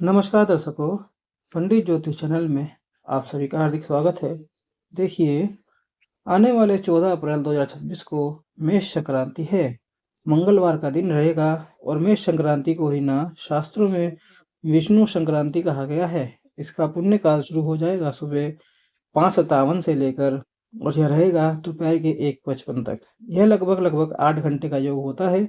नमस्कार दर्शकों, पंडित ज्योतिष चैनल में आप सभी का हार्दिक स्वागत है। देखिए, आने वाले 14 अप्रैल 2026 को मेष संक्रांति है। मंगलवार का दिन रहेगा और मेष संक्रांति को ही ना शास्त्रों में विष्णु संक्रांति कहा गया है। इसका पुण्य काल शुरू हो जाएगा सुबह 5:57 से लेकर और यह रहेगा दोपहर के 1:55 तक। यह लगभग 8 घंटे का योग होता है,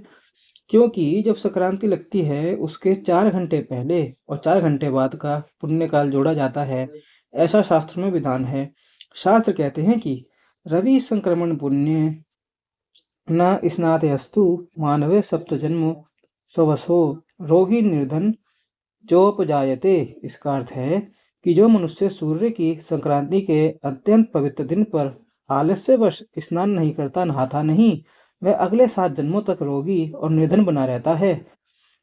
क्योंकि जब संक्रांति लगती है उसके 4 घंटे पहले और 4 घंटे बाद का पुण्य काल जोड़ा जाता है। ऐसा शास्त्र में विधान है। शास्त्र कहते हैं कि रवि संक्रमण पुण्य न स्नातयस्तु मानवे सप्त जन्म स्वसो रोगी निर्धन जोपजायते। इसका अर्थ है कि जो मनुष्य सूर्य की संक्रांति के अत्यंत पवित्र दिन पर आलस्यवश स्नान नहीं करता, नहाता नहीं, वह अगले 7 जन्मों तक रोगी और निर्धन बना रहता है।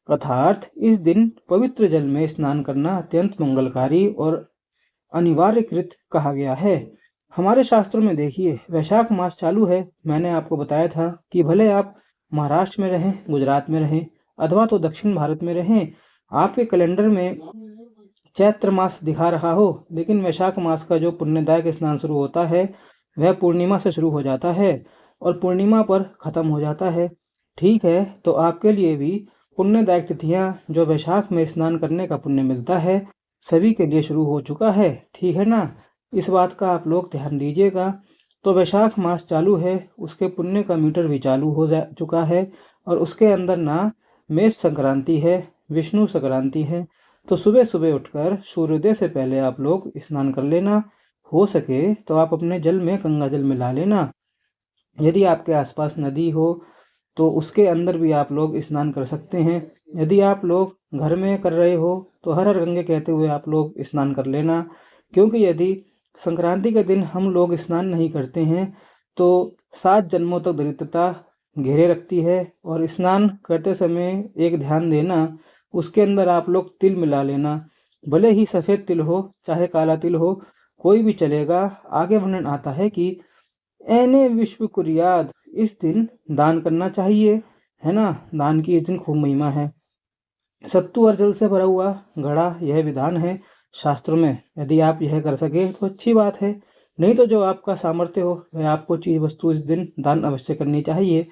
अर्थात इस दिन पवित्र जल में स्नान करना अत्यंत मंगलकारी और अनिवार्यकृत कहा गया है। हमारे शास्त्रों में देखिए, वैशाख मास चालू है। मैंने आपको बताया था कि भले आप महाराष्ट्र में रहें, गुजरात में रहें अथवा तो दक्षिण भारत में रहें, आपके कैलेंडर में चैत्र मास दिखा रहा हो, लेकिन वैशाख मास का जो पुण्यदायक स्नान शुरू होता है वह पूर्णिमा से शुरू हो जाता है और पूर्णिमा पर खत्म हो जाता है। ठीक है, तो आपके लिए भी पुण्यदायक तिथियां जो वैशाख में स्नान करने का पुण्य मिलता है, सभी के लिए शुरू हो चुका है। ठीक है ना? इस बात का आप लोग ध्यान दीजिएगा। तो वैशाख मास चालू है, उसके पुण्य का मीटर भी चालू हो जा चुका है और उसके अंदर ना मेष संक्रांति है, विष्णु संक्रांति है। तो सुबह सुबह उठकर सूर्योदय से पहले आप लोग स्नान कर लेना। हो सके तो आप अपने जल में गंगा जल मिला लेना। यदि आपके आसपास नदी हो तो उसके अंदर भी आप लोग स्नान कर सकते हैं। यदि आप लोग घर में कर रहे हो तो हर हर गंगे कहते हुए आप लोग स्नान कर लेना, क्योंकि यदि संक्रांति के दिन हम लोग स्नान नहीं करते हैं तो 7 जन्मों तक दरिद्रता घेरे रखती है। और स्नान करते समय एक ध्यान देना, उसके अंदर आप लोग तिल मिला लेना। भले ही सफ़ेद तिल हो चाहे काला तिल हो, कोई भी चलेगा। आगे वर्णन आता है कि ऐने विश्व कुर्याद, इस दिन दान करना चाहिए, है ना? दान की इस दिन खूब महिमा है। सत्तू और जल से भरा हुआ घड़ा, यह विधान है शास्त्रों में। यदि आप यह कर सके तो अच्छी बात है, नहीं तो जो आपका सामर्थ्य हो वह आपको चीज वस्तु इस दिन दान अवश्य करनी चाहिए।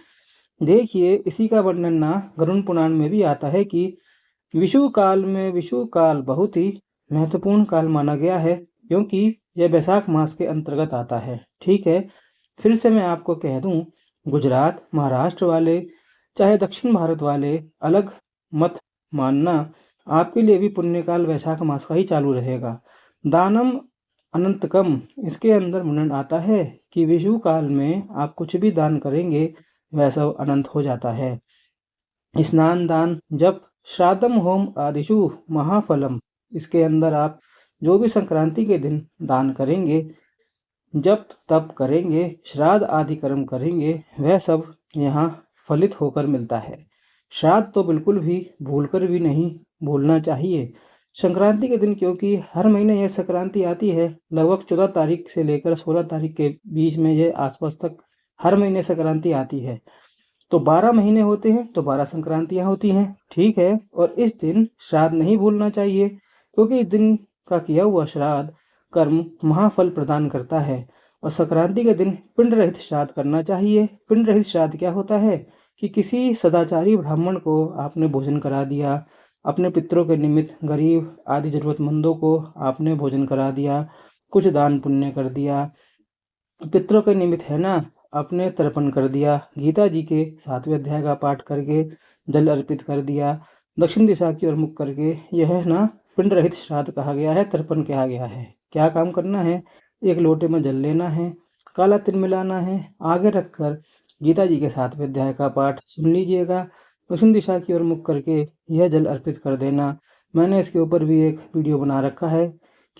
देखिए, इसी का वर्णन ना गरुड़ पुराण में भी आता है कि विषु काल बहुत ही महत्वपूर्ण काल माना गया है, क्योंकि यह वैशाख मास के अंतर्गत आता है। ठीक है, फिर से मैं आपको कह दूं, गुजरात महाराष्ट्र वाले चाहे दक्षिण भारत वाले अलग मत मानना, आपके लिए भी पुण्यकाल वैशाख मास का ही चालू रहेगा। दानम अनंतकम, इसके अंदर वर्णन आता है कि विषु काल में आप कुछ भी दान करेंगे वह सब अनंत हो जाता है। स्नान दान जप श्राद्धम होम आदिशु महाफलम, इसके अंदर आप जो भी संक्रांति के दिन दान करेंगे, जप तप करेंगे, श्राद्ध आदि कर्म करेंगे, वह सब यहाँ फलित होकर मिलता है। श्राद्ध तो बिल्कुल भी भूलकर भी नहीं भूलना चाहिए संक्रांति के दिन, क्योंकि हर महीने यह संक्रांति आती है। लगभग 14 तारीख से लेकर 16 तारीख के बीच में ये आसपास तक हर महीने संक्रांति आती है। तो 12 महीने होते हैं तो 12 संक्रांतियाँ होती हैं। ठीक है, और इस दिन श्राद्ध नहीं भूलना चाहिए, क्योंकि इस दिन का किया हुआ श्राद्ध कर्म महाफल प्रदान करता है। और संक्रांति के दिन पिंड रहित श्राद्ध करना चाहिए। पिंड रहित श्राद्ध क्या होता है कि किसी सदाचारी ब्राह्मण को आपने भोजन करा दिया, अपने पितरों के निमित्त गरीब आदि जरूरतमंदों को आपने भोजन करा दिया, कुछ दान पुण्य कर दिया, पितरों के निमित्त है ना अपने तर्पण कर दिया, गीता जी के 7वें अध्याय का पाठ करके जल अर्पित कर दिया, दक्षिण दिशा की ओर मुख करके, यह है ना पिंड रहित श्राद्ध कहा गया है, तर्पण कहा गया है। क्या काम करना है? एक लोटे में जल लेना है, काला तिल मिलाना है, आगे रखकर गीता जी के 7वें अध्याय का पाठ सुन लीजिएगा, दक्षिण दिशा की ओर मुख करके यह जल अर्पित कर देना। मैंने इसके ऊपर भी एक वीडियो बना रखा है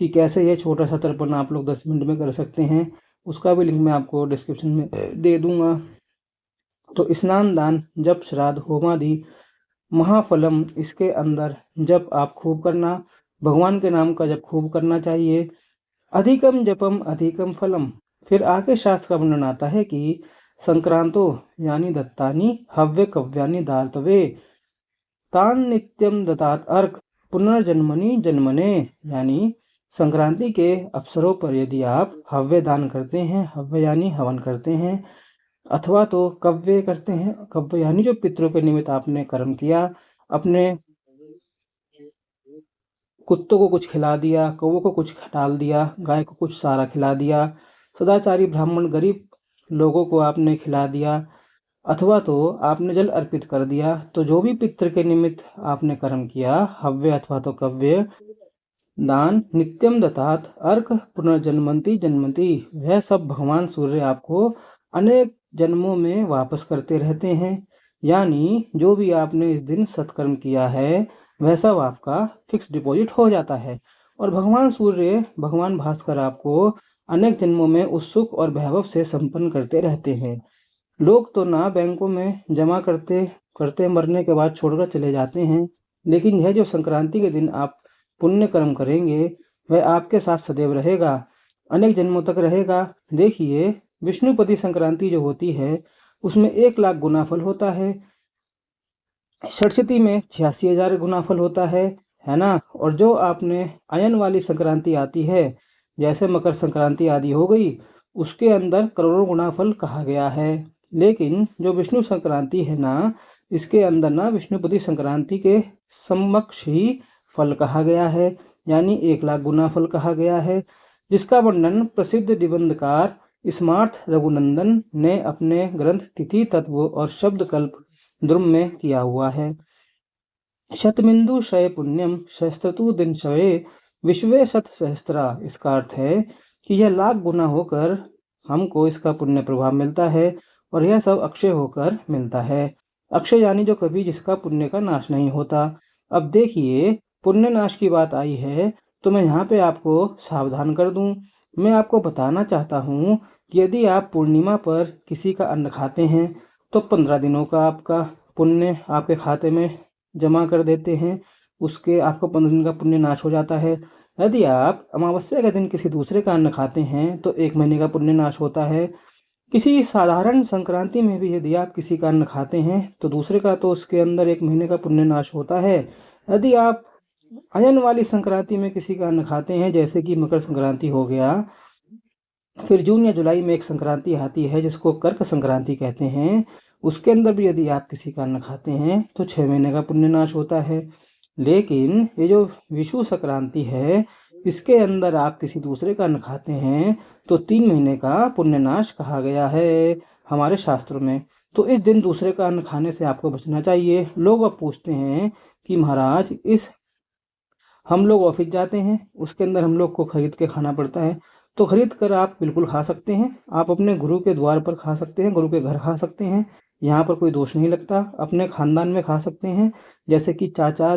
कि कैसे यह छोटा सा तर्पण आप लोग 10 मिनट में कर सकते हैं, उसका भी लिंक मैं आपको डिस्क्रिप्शन में दे दूंगा। तो स्नान दान जप श्राद्ध होमादि महाफलम, इसके अंदर जप आप खूब करना, भगवान के नाम का जप खूब करना चाहिए। अधिकम जपम अधिकम फलम, फिर आगे शास्त्र का वर्णन आता है कि संक्रांतो यानी दत्तानी हव्य कव्यानि दातवे तान नित्यम दतात अर्क पुनर्जन्मनि जन्मने, यानी संक्रांति के अवसरों पर यदि आप हव्य दान करते हैं, हव्य यानी हवन करते हैं, अथवा तो कव्य करते हैं, कव्य यानी जो पितरों के निमित्त आपने कर्म किया, अपने कुत्तों को कुछ खिला दिया, कौवों को कुछ डाल दिया, गाय को कुछ सारा खिला दिया, सदाचारी ब्राह्मण गरीब लोगों को आपने खिला दिया, अथवा तो आपने जल अर्पित कर दिया, तो जो भी पितृ के निमित्त आपने कर्म किया, हव्य अथवा तो कव्य दान, नित्यम दत्तात् अर्क पुनर्जन्मन्ति जन्मति, वह सब भगवान सूर्य आपको अनेक जन्मों में वापस करते रहते हैं। यानी जो भी आपने इस दिन सत्कर्म किया है वह सब आपका फिक्स डिपॉजिट हो जाता है, और भगवान सूर्य, भगवान भास्कर आपको अनेक जन्मों में उस सुख और वैभव से संपन्न करते रहते हैं। लोग तो ना बैंकों में जमा करते करते मरने के बाद छोड़कर चले जाते हैं, लेकिन यह जो संक्रांति के दिन आप पुण्य कर्म करेंगे वह आपके साथ सदैव रहेगा, अनेक जन्मों तक रहेगा। देखिए, विष्णुपति संक्रांति जो होती है उसमें 1,00,000 गुना फल होता है, षष्ठी में 86,000 गुना फल होता है ना। और जो आपने अयन वाली संक्रांति आती है, जैसे मकर संक्रांति आदि हो गई, उसके अंदर करोड़ों गुना फल कहा गया है। लेकिन जो विष्णु संक्रांति है ना, इसके अंदर ना विष्णुपति संक्रांति के समक्ष ही फल कहा गया है, यानी 1,00,000 गुना फल कहा गया है, जिसका वर्णन प्रसिद्ध निबंधकार स्मार्थ रघुनंदन ने अपने ग्रंथ तिथि तत्व और शब्द कल्प द्रुम में किया हुआ है। शतमिंदु शय पुण्यम सहस्त्रतु दिन शये विश्वे शत सहस्त्रा, इसका अर्थ है कि यह 1,00,000 गुना होकर हमको इसका पुण्य प्रभाव मिलता है, और यह सब अक्षय होकर मिलता है। अक्षय यानी जो कभी जिसका पुण्य का नाश नहीं होता। अब देखिए, पुण्य नाश की बात आई है तो मैं यहाँ पे आपको सावधान कर दूं। मैं आपको बताना चाहता हूँ कि यदि आप पूर्णिमा पर किसी का अन्न खाते हैं तो 15 दिनों का आपका पुण्य आपके खाते में जमा कर देते हैं, उसके आपको 15 दिन का पुण्य नाश हो जाता है। यदि आप अमावस्या के दिन किसी दूसरे का अन्न खाते हैं तो 1 महीने का पुण्य नाश होता है। किसी साधारण संक्रांति में भी यदि आप किसी का अन्न खाते हैं तो दूसरे का तो उसके अंदर 1 महीने का पुण्य नाश होता है। यदि आप अयन वाली संक्रांति में किसी का अन्न खाते हैं, जैसे कि मकर संक्रांति हो गया, फिर जून या जुलाई में एक संक्रांति आती है जिसको कर्क संक्रांति कहते हैं, उसके अंदर भी यदि आप किसी का अन्न खाते हैं तो 6 महीने का पुण्य नाश होता है। लेकिन ये जो विषु संक्रांति है, इसके अंदर आप किसी दूसरे का अन्न खाते हैं तो 3 महीने का पुण्य नाश कहा गया है हमारे शास्त्रों में। तो इस दिन दूसरे का अन्न खाने से आपको बचना चाहिए। लोग अब पूछते हैं कि महाराज, इस हम लोग ऑफिस जाते हैं, उसके अंदर हम लोग को खरीद के खाना पड़ता है, तो खरीद कर आप बिल्कुल खा सकते हैं, आप अपने गुरु के द्वार पर खा सकते हैं, गुरु के घर खा सकते हैं, यहाँ पर कोई दोष नहीं लगता। अपने खानदान में खा सकते हैं, जैसे कि चाचा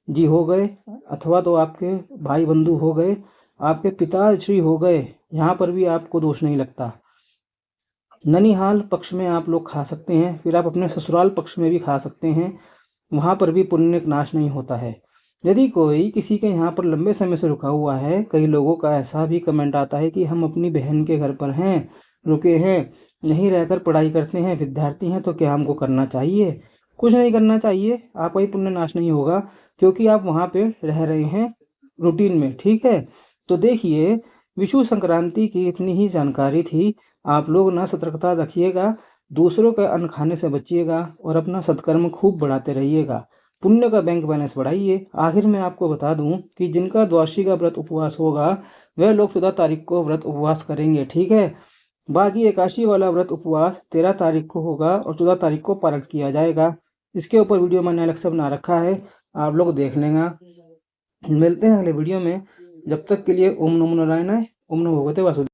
जी हो गए, अथवा तो आपके भाई बंधु हो गए, आपके पिताश्री हो गए, यहाँ पर भी आपको दोष नहीं लगता। ननिहाल पक्ष में आप लोग खा सकते हैं, फिर आप अपने ससुराल पक्ष में भी खा सकते हैं, वहाँ पर भी पुण्य नाश नहीं होता है। यदि कोई किसी के यहाँ पर लंबे समय से रुका हुआ है, कई लोगों का ऐसा भी कमेंट आता है कि हम अपनी बहन के घर पर हैं, रुके हैं, यहीं रहकर पढ़ाई करते हैं, विद्यार्थी हैं, तो क्या हमको करना चाहिए? कुछ नहीं करना चाहिए, आपका ही पुण्य नाश नहीं होगा, क्योंकि आप वहाँ पे रह रहे हैं रूटीन में, ठीक है। तो देखिए, विषु संक्रांति की इतनी ही जानकारी थी। आप लोग ना सतर्कता रखिएगा, दूसरों का अन्न खाने से बचिएगा और अपना सत्कर्म खूब बढ़ाते रहिएगा, पुण्य का बैंक बैलेंस बढ़ाइए। आखिर में आपको बता दूं कि जिनका द्वादशी का व्रत उपवास होगा वह लोग 14 तारीख को व्रत उपवास करेंगे, ठीक है। बाकी एकादशी वाला व्रत उपवास 13 तारीख को होगा और 14 तारीख को पारण किया जाएगा। इसके ऊपर वीडियो मैंने अलग से बना रखा है, आप लोग देख लेना। मिलते हैं अगले वीडियो में, जब तक के लिए ओम नमो नारायणाय, ओम नमो भगवते वासुदेवाय।